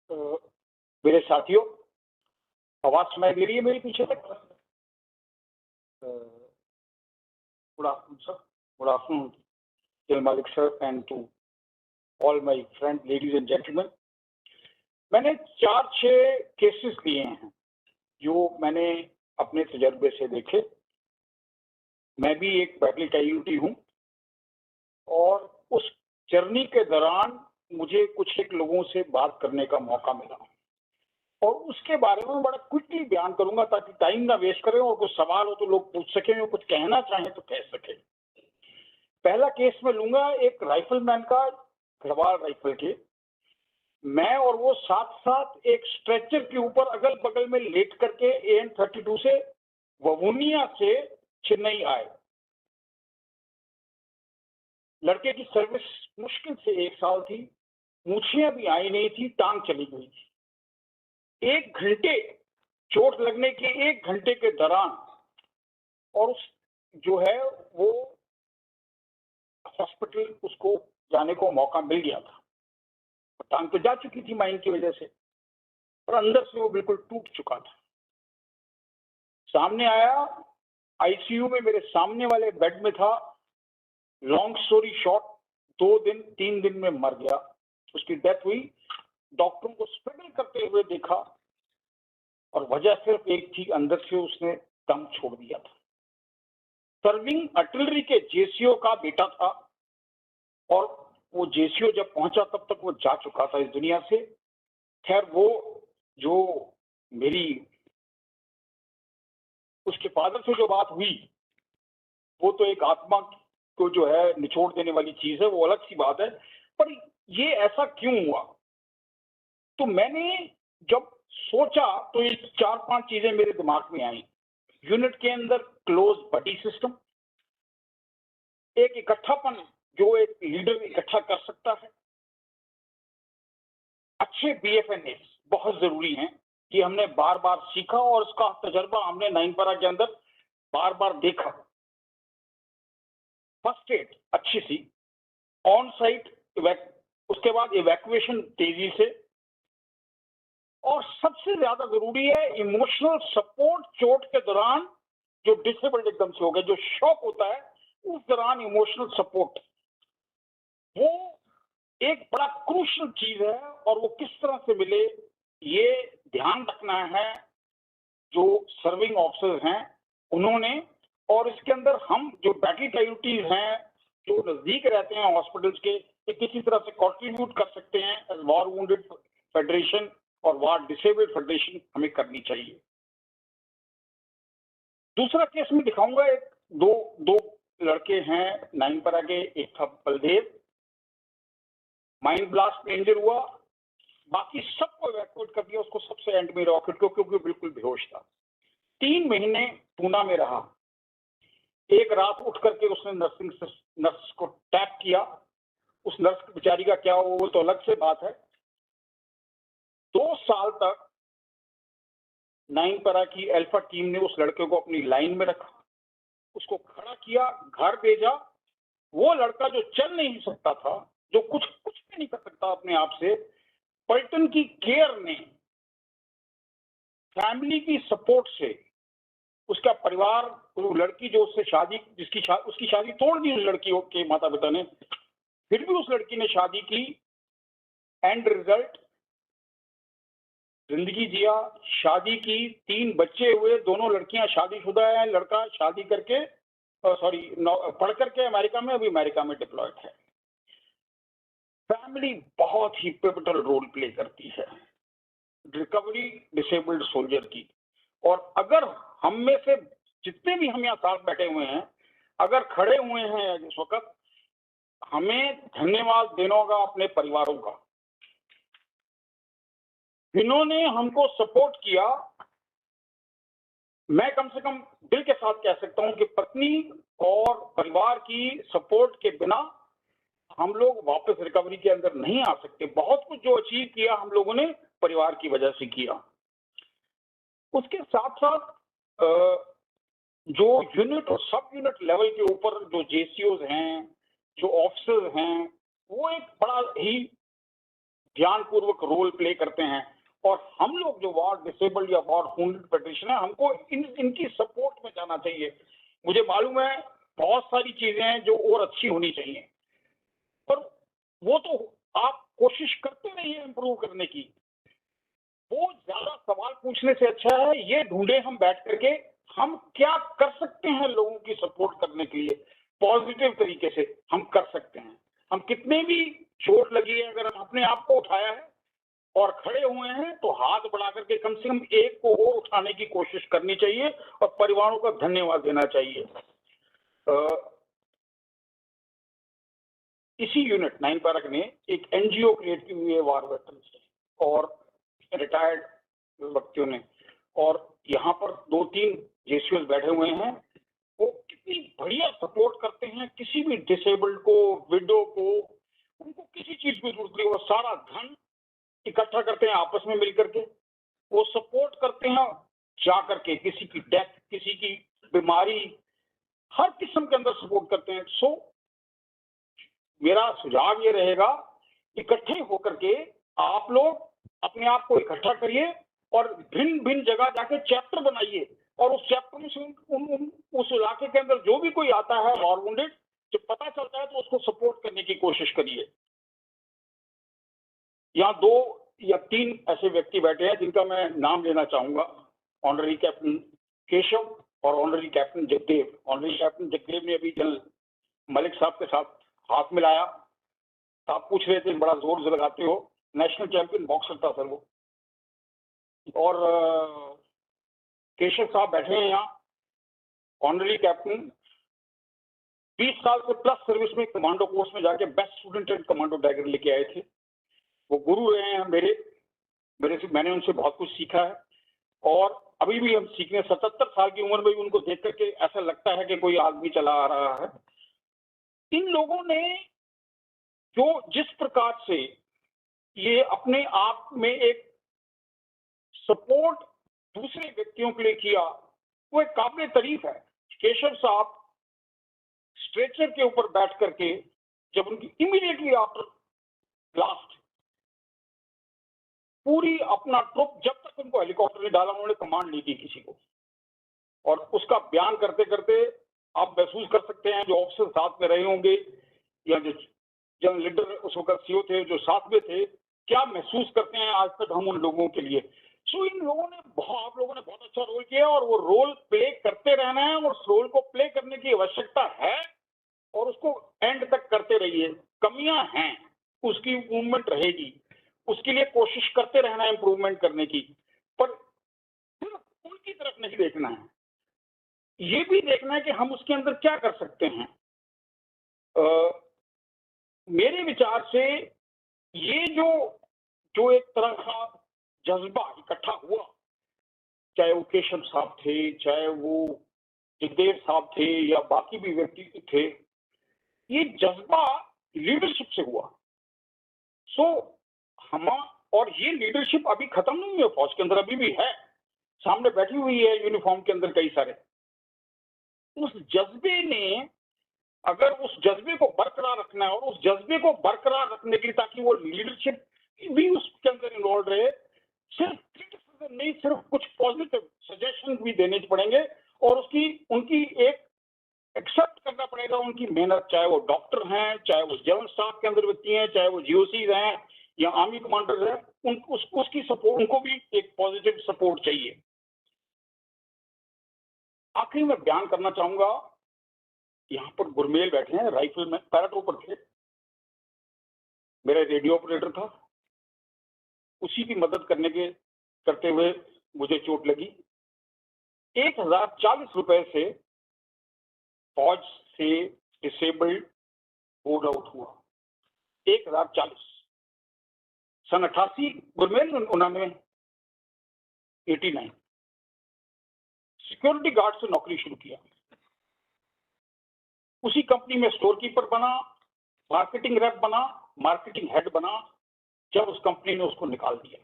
अ, मेरे साथियों, आवाज सुनाई दे रही है मेरी पीछे तक? Good afternoon sir, good afternoon till Malik sir and to all my friend ladies and gentleman. मैंने 4-6 केसेस लिए हैं जो मैंने अपने तजर्बे से देखे। मैं भी एक पहले कैजुअल्टी हूँ और उस जर्नी के दौरान मुझे कुछ एक लोगों से बात करने का मौका मिला और उसके बारे में बड़ा क्विकली बयान करूंगा ताकि टाइम ना वेस्ट करें और कुछ सवाल हो तो लोग पूछ सकें और कुछ कहना चाहें तो कह सकें। पहला केस मैं लूंगा एक राइफलमैन का, गढ़वाल राइफल के। मैं और वो साथ साथ एक स्ट्रेचर के ऊपर अगल बगल में लेट करके AN-32 से ववूनिया से चेन्नई आए। लड़के की सर्विस मुश्किल से 1 साल थी, मूछियां भी आई नहीं थी, टांग चली गई थी। 1 घंटे चोट लगने के 1 घंटे के दौरान और उस जो है वो हॉस्पिटल उसको जाने को मौका मिल गया था। टांग तो जा चुकी थी माइन की वजह से, और अंदर से वो बिल्कुल टूट चुका था। सामने आया, आईसीयू में मेरे सामने वाले बेड में था। लॉन्ग स्टोरी शॉर्ट, 2 दिन 3 दिन में मर गया, उसकी डेथ हुई। डॉक्टरों को स्ट्रगल करते हुए देखा और वजह सिर्फ एक थी, अंदर से उसने दम छोड़ दिया था। सर्विंग आर्टिलरी के जेसीओ का बेटा था और वो जेसीओ जब पहुंचा तब तक वो जा चुका था इस दुनिया से। खैर, वो जो मेरी उसके फादर से जो बात हुई वो तो एक आत्मा को जो है निचोड़ देने वाली चीज है, वो अलग सी बात है। पर ये ऐसा क्यों हुआ, तो मैंने जब सोचा तो ये 4-5 चीजें मेरे दिमाग में आई। यूनिट के अंदर क्लोज बडी सिस्टम, एक इकट्ठापन जो एक लीडर इकट्ठा कर सकता है। अच्छे BFNS बहुत जरूरी हैं कि हमने बार बार सीखा और उसका तजर्बा हमने 9 पारा के अंदर बार बार देखा। फर्स्ट एड अच्छी सी, ऑन साइट उसके बाद इवैक्यूएशन तेजी से, और सबसे ज्यादा जरूरी है इमोशनल सपोर्ट। चोट के दौरान जो डिसेबल्ड एकदम से हो गए, जो शॉक होता है, उस दौरान इमोशनल सपोर्ट वो एक बड़ा क्रूशियल चीज है और वो किस तरह से मिले ये ध्यान रखना है जो सर्विंग ऑफिसर्स हैं उन्होंने। और इसके अंदर हम जो बैटल कैजुअल्टीज हैं जो नजदीक रहते हैं हॉस्पिटल्स के, ये किसी तरह से कंट्रीब्यूट कर सकते हैं। वॉर वुंडेड फेडरेशन और वॉर डिसेबल्ड फेडरेशन हमें करनी चाहिए। दूसरा केस में दिखाऊंगा, एक दो लड़के हैं 9 पारा के। एक था बलदेव, माइंड ब्लास्ट में इंजर हुआ, बाकी सबको इवैक्यूएट कर दिया, उसको सबसे एंड में रॉकेट को, क्योंकि बिल्कुल बेहोश था। 3 महीने पूना में रहा। एक रात उठ करके उसने नर्स को टैप किया। उस नर्स की बेचारी का क्या हो वो तो अलग से बात है। 2 साल तक 9 पारा की अल्फा टीम ने उस लड़के को अपनी लाइन में रखा, उसको खड़ा किया, घर भेजा। वो लड़का जो चल नहीं सकता था, जो कुछ भी नहीं कर सकता अपने आप से, पलटन की केयर ने फैमिली की सपोर्ट से, उसका परिवार, वो लड़की जो उससे शादी उसकी शादी तोड़ दी उस लड़की के माता पिता ने, फिर भी उस लड़की ने शादी की। एंड रिजल्ट, जिंदगी जिया, शादी की, 3 बच्चे हुए, दोनों लड़कियां शादीशुदा है। लड़का शादी करके पढ़ करके अमेरिका में, अभी अमेरिका में डिप्लॉयड है। फैमिली बहुत ही पिवटल रोल प्ले करती है रिकवरी डिसेबल्ड सोल्जर की। और अगर हम में से जितने भी हम यहाँ साथ बैठे हुए हैं, अगर खड़े हुए हैं इस वक्त, हमें धन्यवाद देना होगा अपने परिवारों का, जिन्होंने हमको सपोर्ट किया। मैं कम से कम दिल के साथ कह सकता हूं कि पत्नी और परिवार की सपोर्ट के बिना हम लोग वापस रिकवरी के अंदर नहीं आ सकते। बहुत कुछ जो अचीव किया हम लोगों ने परिवार की वजह से किया। उसके साथ साथ जो यूनिट और सब यूनिट लेवल के ऊपर जो जेसीओज हैं, जो ऑफिसर्स हैं, वो एक बड़ा ही ध्यानपूर्वक रोल प्ले करते हैं, और हम लोग जो वॉर डिसेबल्ड या वॉर वुंडेड पेटिशन है, हमको इनकी सपोर्ट में जाना चाहिए। मुझे मालूम है बहुत सारी चीजें हैं जो और अच्छी होनी चाहिए, पर वो तो आप कोशिश करते रहिए इम्प्रूव करने की। वो ज्यादा सवाल पूछने से अच्छा है ये ढूंढे हम बैठ करके हम क्या कर सकते हैं लोगों की सपोर्ट करने के लिए, पॉजिटिव तरीके से हम कर सकते हैं। हम कितने भी चोट लगी है, अगर हम अपने आप को उठाया है और खड़े हुए हैं तो हाथ बढ़ा करके कम से कम एक को और उठाने की कोशिश करनी चाहिए और परिवारों का धन्यवाद देना चाहिए। इसी यूनिट 9 पार्क ने एक एनजीओ क्रिएट की हुई है वार वेटरन्स और रिटायर्ड व्यक्तियों ने, और यहाँ पर 2-3 जेसीओ बैठे हुए हैं। वो कितनी बढ़िया सपोर्ट करते हैं किसी भी डिसेबल्ड को, विडो को, उनको किसी चीज की जरूरत नहीं, वो सारा धन इकट्ठा करते हैं आपस में मिलकर के, वो सपोर्ट करते हैं जा करके, किसी की डेथ, किसी की बीमारी, हर किस्म के अंदर सपोर्ट करते हैं। सो मेरा सुझाव ये रहेगा, इकट्ठे होकर के आप लोग अपने आप को इकट्ठा करिए और भिन्न भिन्न जगह जाके चैप्टर बनाइए, और उस चैप्टर में उस इलाके के अंदर जो भी कोई आता है वॉर वुंडेड, जब पता चलता है तो उसको सपोर्ट करने की कोशिश करिए। यहाँ 2 या 3 ऐसे व्यक्ति बैठे हैं जिनका मैं नाम लेना चाहूंगा, ऑनररी कैप्टन केशव और honorary captain Jagdev. Honorary captain Jagdev ने अभी जनरल मलिक साहब के साथ हाथ मिलाया। आप पूछ रहे थे बड़ा जोर से लगाते हो, नेशनल चैंपियन बॉक्सर था सर वो। और केशव साहब बैठे हैं यहाँ, ऑनररी कैप्टन, 20 साल से प्लस सर्विस में कमांडो कोर्स में जाके best student and commando tiger लेके आए थे। वो गुरु रहे हैं मेरे से, मैंने उनसे बहुत कुछ सीखा है और अभी भी हम सीखने, 77 साल की उम्र में भी उनको देख करके ऐसा लगता है कि कोई आदमी चला आ रहा है। इन लोगों ने जो जिस प्रकार से ये अपने आप में एक सपोर्ट दूसरे व्यक्तियों के लिए किया, वो एक काबिल तारीफ है। केशव साहब स्ट्रेचर के ऊपर बैठ करके, जब उनकी इमीडिएटली आफ्टर ब्लास्ट पूरी अपना ट्रुप, जब तक उनको हेलीकॉप्टर ने डाला उन्होंने कमांड नहीं दी किसी को, और उसका बयान करते करते आप महसूस कर सकते हैं जो ऑफिसर साथ में रहे होंगे या जो जनरल लीडर उस वक्त सीओ थे जो साथ में थे, क्या महसूस करते हैं आज तक हम उन लोगों के लिए। सो इन लोगों ने आप लोगों ने बहुत अच्छा रोल किया और वो रोल प्ले करते रहना है, और उस रोल को प्ले करने की आवश्यकता है और उसको एंड तक करते रहिए। कमियां हैं, उसकी इम्प्रूवमेंट रहेगी, उसके लिए कोशिश करते रहना है इम्प्रूवमेंट करने की, पर सिर्फ उनकी तरफ नहीं देखना है, ये भी देखना है कि हम उसके अंदर क्या कर सकते हैं। मेरे विचार से ये जो एक तरह का जज्बा इकट्ठा हुआ, चाहे वो केशव साहब थे, चाहे वो जगदेव साहब थे या बाकी भी व्यक्ति थे, ये जज्बा लीडरशिप से हुआ। सो हम, और ये लीडरशिप अभी खत्म नहीं है, फौज के अंदर अभी भी है, सामने बैठी हुई है यूनिफॉर्म के अंदर कई सारे। उस जज्बे ने, अगर उस जज्बे को बरकरार रखना है, और उस जज्बे को बरकरार रखने के लिए ताकि वो लीडरशिप भी उसके अंदर इन्वॉल्व रहे, सिर्फ क्रिटिसिज्म नहीं, सिर्फ कुछ पॉजिटिव सजेशन भी देने पड़ेंगे और उनकी एक एक्सेप्ट करना पड़ेगा उनकी मेहनत, चाहे वो डॉक्टर हैं, चाहे वो जनरल स्टाफ के अंदर व्यक्ति हैं, चाहे वो जीओसीज हैं या आर्मी कमांडर हैं, उसकी सपोर्ट, उनको भी एक पॉजिटिव सपोर्ट चाहिए। आखिरी में बयान करना चाहूंगा, यहाँ पर गुरमेल बैठे हैं, राइफलमैन, पैराट्रूपर थे, मेरा रेडियो ऑपरेटर था, उसी की मदद करते हुए मुझे चोट लगी। 1040 रुपए से फौज से डिसेबल्ड बोर्ड आउट हुआ, 1040। सन 88 गुरमेल, 89 89 सिक्योरिटी गार्ड से नौकरी शुरू किया, उसी कंपनी में स्टोर कीपर बना, मार्केटिंग रेप बना, मार्केटिंग हेड बना, जब उस कंपनी ने उसको निकाल दिया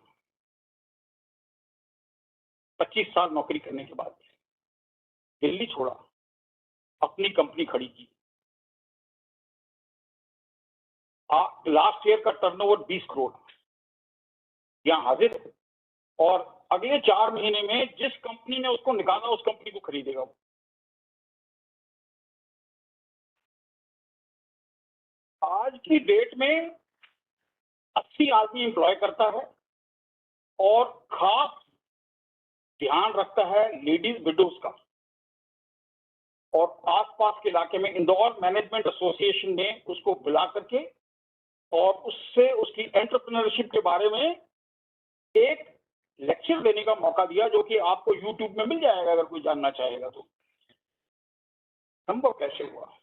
25 साल नौकरी करने के बाद। दिल्ली छोड़ा, अपनी कंपनी खड़ी की। लास्ट ईयर का टर्नओवर 20 करोड़, यहाँ हाजिर है और अगले 4 महीने में जिस कंपनी ने उसको निकाला उस कंपनी को खरीदेगा वो। आज की डेट में 80 आदमी एम्प्लॉय करता है और खास ध्यान रखता है लेडीज विडोज का। और आसपास के इलाके में इंदौर मैनेजमेंट एसोसिएशन ने उसको बुला करके और उससे उसकी एंटरप्रेन्योरशिप के बारे में एक लेक्चर देने का मौका दिया, जो कि आपको यूट्यूब में मिल जाएगा अगर कोई जानना चाहेगा तो। संभव कैसे हुआ?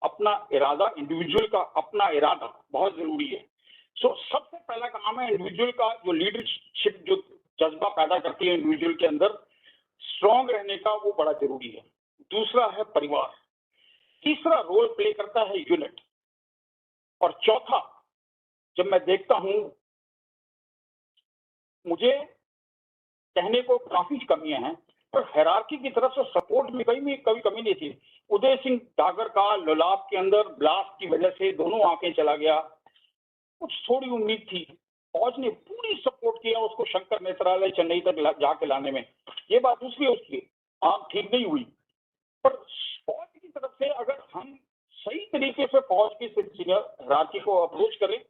अपना इरादा, इंडिविजुअल का अपना इरादा बहुत जरूरी है। सबसे पहला काम है इंडिविजुअल का, जो लीडरशिप जो जज्बा पैदा करती है इंडिविजुअल के अंदर स्ट्रांग रहने का, वो बड़ा जरूरी है। दूसरा है परिवार, तीसरा रोल प्ले करता है यूनिट, और चौथा, जब मैं देखता हूं, मुझे कहने को काफी कमियां हैं, पर हायरार्की की तरफ से सपोर्ट में कभी कमी नहीं थी। उदय सिंह डागर का लोलाब के अंदर ब्लास्ट की वजह से दोनों आंखें चला गया, कुछ थोड़ी उम्मीद थी। फौज ने पूरी सपोर्ट किया उसको शंकर नेत्रालय चेन्नई तक जाके लाने में। ये बात दूसरी है, उसकी आंख ठीक नहीं हुई, पर फौज की तरफ से अगर हम सही तरीके से फौज की सीनियर रांची को अप्रोच करें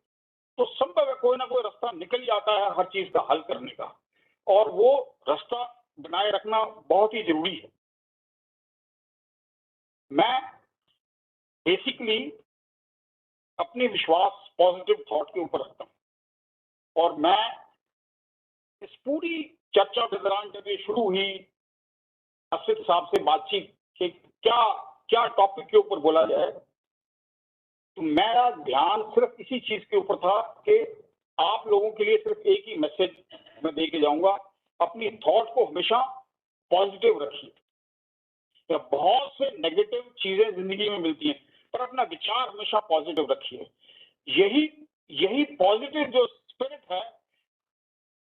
तो संभव है कोई ना कोई रास्ता निकल जाता है हर चीज का हल करने का, और वो रास्ता बनाए रखना बहुत ही जरूरी है। मैं बेसिकली अपने विश्वास पॉजिटिव थॉट के ऊपर रखता हूं, और मैं इस पूरी चर्चा के दौरान जब ये शुरू हुई असित साहब से बातचीत कि क्या टॉपिक के ऊपर बोला जाए, तो मेरा ध्यान सिर्फ इसी चीज के ऊपर था कि आप लोगों के लिए सिर्फ एक ही मैसेज मैं दे के जाऊंगा, अपनी थॉट को हमेशा पॉजिटिव रखिए। बहुत से नेगेटिव चीजें जिंदगी में मिलती हैं, पर अपना विचार हमेशा पॉजिटिव रखिए। यही पॉजिटिव जो स्पिरिट है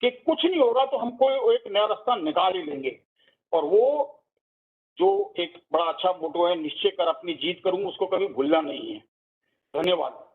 कि कुछ नहीं होगा तो हमको एक नया रास्ता निकाल ही लेंगे, और वो जो एक बड़ा अच्छा मोटो है, निश्चय कर अपनी जीत करूं, उसको कभी भूलना नहीं है। धन्यवाद।